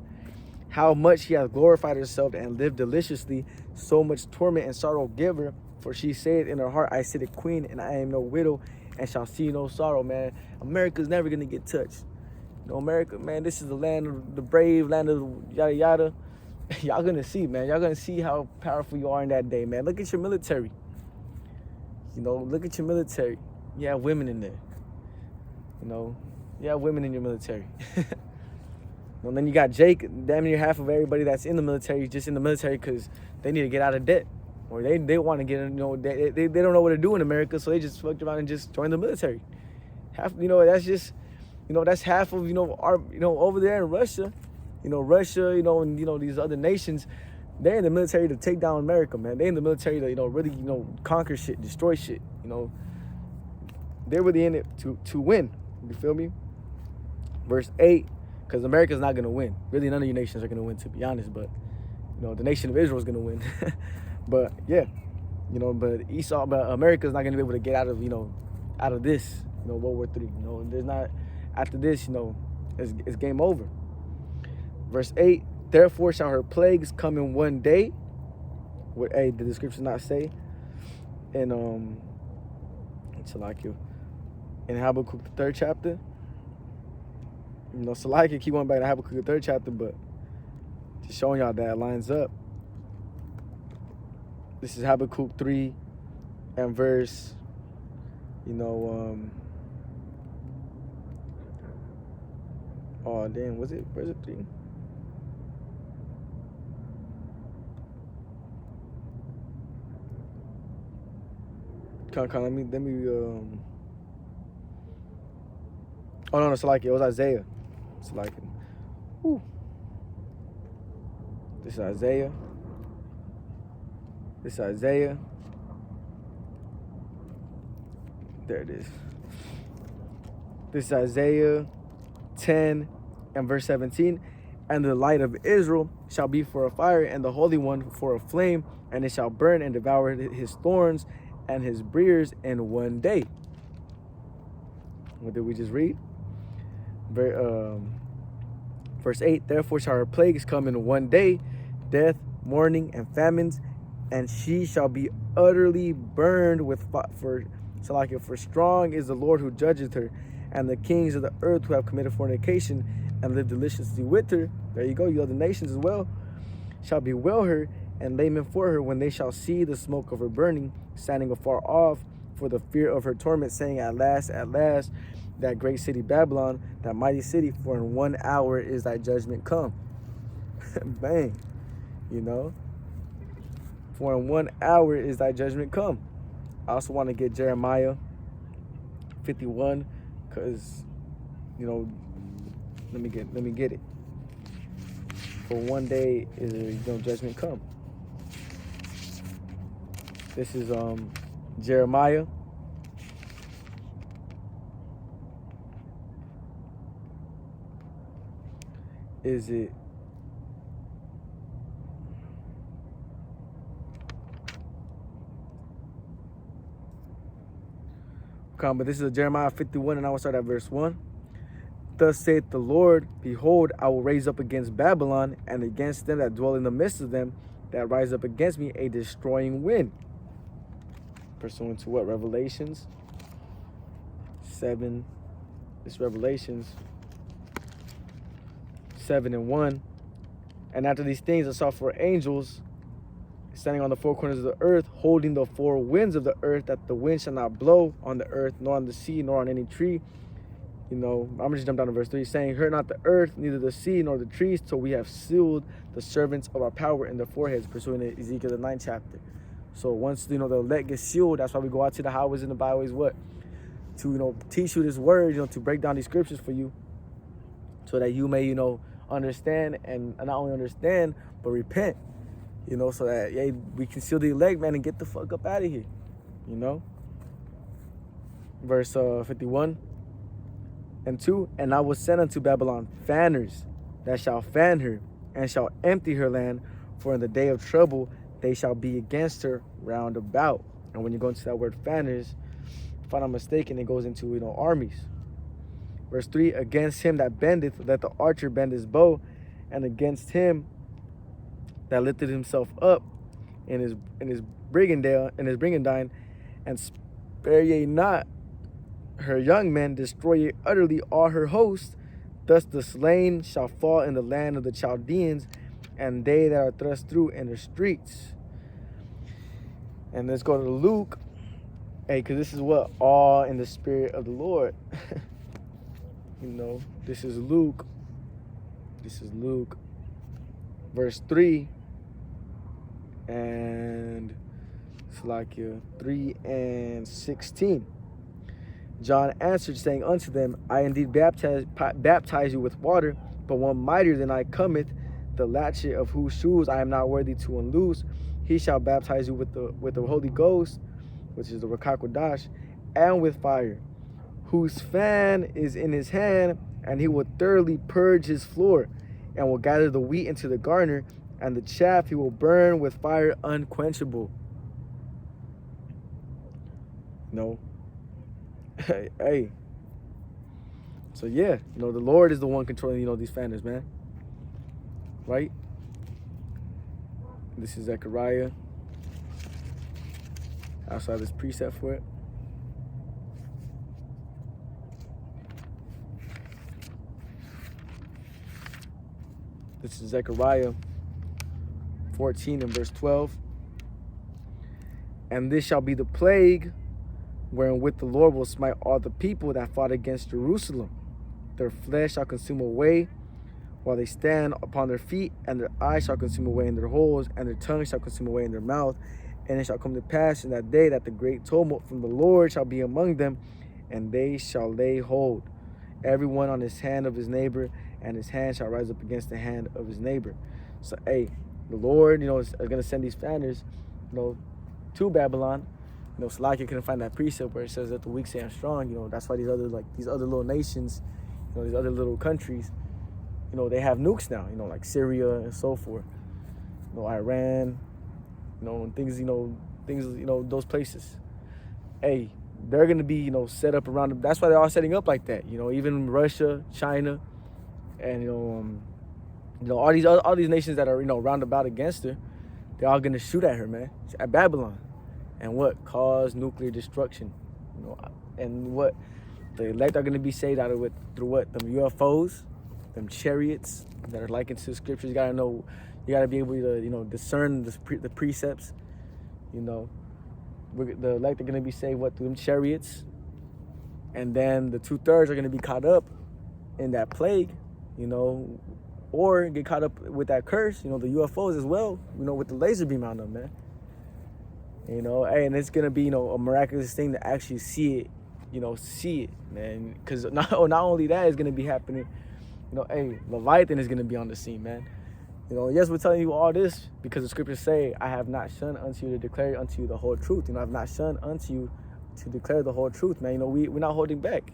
How much she hath glorified herself and lived deliciously, so much torment and sorrow give her. For she said in her heart, I sit a queen, and I am no widow, and shall see no sorrow, man. America's never going to get touched. America, man, this is the land of the brave, land of yada yada. Y'all going to see, man. Y'all going to see how powerful you are in that day, man. Look at your military. Look at your military. You have women in there. You have women in your military. And then you got Jake, damn near half of everybody that's in the military, just in the military because they need to get out of debt. Or they want to get, they don't know what to do in America, so they just fucked around and just joined the military. Half, that's just, that's half of, our, over there in Russia, Russia, and, these other nations, they're in the military to take down America, man. They're in the military to, really, conquer shit, destroy shit, They're really in it to win, you feel me? Verse 8, because America's not going to win. Really, none of you nations are going to win, to be honest, but, the nation of Israel is going to win. But yeah, but America's not going to be able to get out of, out of this, World War III. There's not, after this, it's game over. Verse 8, therefore shall her plagues come in one day. What, did the scripture not say? In Habakkuk, the 3rd chapter. Salakia keep going back to Habakkuk, the 3rd chapter, but just showing y'all that it lines up. This is Habakkuk 3 and verse, oh damn, where's it 3? Let me oh no, Salakia, it was Isaiah. Salakia. Whew. This is Isaiah. There it is. This is Isaiah 10 and verse 17. And the light of Israel shall be for a fire, and the Holy One for a flame, and it shall burn and devour his thorns and his briers in one day. What did we just read? Verse 8, therefore shall her plagues come in one day, death, mourning, and famines, and she shall be utterly burned with fire. For strong is the Lord who judgeth her, and the kings of the earth who have committed fornication and lived deliciously with her. There you go, you other nations as well. Shall bewail her and lament for her when they shall see the smoke of her burning, standing afar off for the fear of her torment, saying, at last, that great city Babylon, that mighty city, for in 1 hour is thy judgment come. Bang. For in 1 hour is thy judgment come. I also want to get Jeremiah 51, because, let me get it. For one day is judgment come. This is Jeremiah. Is it? But this is Jeremiah 51, and I will start at verse 1. Thus saith the Lord, behold, I will raise up against Babylon and against them that dwell in the midst of them, that rise up against me, a destroying wind. Pursuant to what? Revelations 7. It's Revelations 7 and 1. And after these things I saw 4 angels standing on the 4 corners of the earth, holding the 4 winds of the earth, that the wind shall not blow on the earth, nor on the sea, nor on any tree, You know, I'm gonna just jump down to verse 3, saying, hurt not the earth, neither the sea, nor the trees, till we have sealed the servants of our power in their foreheads, pursuing Ezekiel the 9th chapter. So once, you know, the elect gets sealed, that's why we go out to the highways and the byways, what? To, you know, teach you this word, you know, to break down these scriptures for you, so that you may, you know, understand, and not only understand, but repent, you know, so that, yeah, we can seal the elect, man, and get the fuck up out of here, you know? Verse 51 and 2, and I will send unto Babylon fanners that shall fan her, and shall empty her land, for in the day of trouble they shall be against her round about. And when you go into that word fanners, if I'm not mistaken, it goes into, you know, armies. Verse 3, against him that bendeth, let the archer bend his bow, and against him that lifted himself up in his brigandine, and spare ye not her young men, destroy ye utterly all her host. Thus the slain shall fall in the land of the Chaldeans, and they that are thrust through in the streets. And let's go to Luke, hey, because this is what? All in the spirit of the Lord. You know, this is Luke. Verse 3, and it's like 3 and 16. John answered, saying unto them, I indeed baptize you with water, but one mightier than I cometh, the latchet of whose shoes I am not worthy to unloose. He shall baptize you with the Holy Ghost, which is the Rakakwadash, and with fire, whose fan is in his hand, and he will thoroughly purge his floor, and will gather the wheat into the garner, and the chaff he will burn with fire unquenchable. No. Hey. So yeah, you know, the Lord is the one controlling, you know, these fanners, man. Right? This is Zechariah. Outside this precept for it. This is Zechariah 14 and verse 12. And this shall be the plague wherewith the Lord will smite all the people that fought against Jerusalem. Their flesh shall consume away while they stand upon their feet, and their eyes shall consume away in their holes, and their tongue shall consume away in their mouth. And it shall come to pass in that day that the great tumult from the Lord shall be among them, and they shall lay hold, everyone on his hand of his neighbor, and his hand shall rise up against the hand of his neighbor. So, hey, the Lord, you know, is going to send these fanners, you know, to Babylon. You know, Salakia couldn't find that precept where it says that the weak say I'm strong. You know, that's why these other little nations, you know, these other little countries, you know, they have nukes now, you know, like Syria and so forth. You know, Iran, you know, and things, those places. Hey, they're going to be, you know, set up around them. That's why they're all setting up like that. You know, even Russia, China, and, you know, all these nations that are, you know, roundabout against her, they're all going to shoot at her, man, at Babylon. And what? Cause nuclear destruction. You know, and what? The elect are going to be saved out of it through what? Them UFOs, them chariots that are likened to the scriptures. You got to know, you got to be able to, you know, discern the precepts. You know, the elect are going to be saved, what? Through them chariots. And then the 2/3 are going to be caught up in that plague, you know, or get caught up with that curse, you know, the UFOs as well, you know, with the laser beam on them, man. You know, hey, and it's going to be, you know, a miraculous thing to actually see it, man. Because not only that is going to be happening, you know, hey, Leviathan is going to be on the scene, man. You know, yes, we're telling you all this because the scriptures say, I have not shunned unto you to declare unto you the whole truth. You know, I've not shunned unto you to declare the whole truth, man. You know, we're not holding back.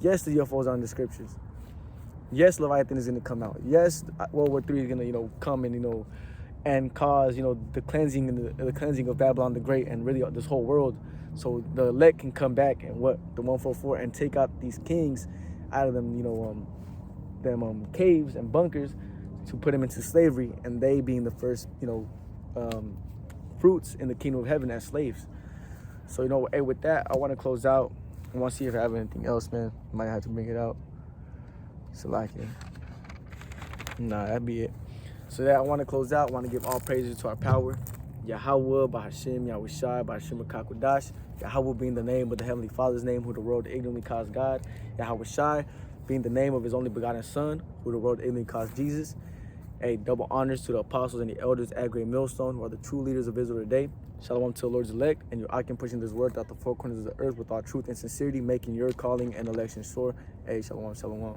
Yes, the UFOs are in the scriptures. Yes, Leviathan is going to come out. Yes, World War III is going to, you know, come and, you know, and cause, you know, the cleansing and the cleansing of Babylon the Great and really this whole world, so the elect can come back and what, the 144, and take out these kings out of them, you know, caves and bunkers to put them into slavery, and they being the first, you know, fruits in the kingdom of heaven as slaves. So, you know, hey, with that, I want to close out. I want to see if I have anything else, man. Might have to bring it out. So like it. Nah, that'd be it. So that I want to close out. I want to give all praises to our power. Yahweh, bahasham, yahawashi, bahasham, kakwadash. Yahweh being the name of the Heavenly Father's name, who the world ignorantly calls God. Yahawashi being the name of his only begotten Son, who the world ignorantly calls Jesus. Double honors to the apostles and the elders at Great Millstone, who are the true leaders of Israel today. Shalom to the Lord's elect, and your icon pushing this word throughout the four corners of the earth with all truth and sincerity, making your calling and election sure. Shalom, shalom.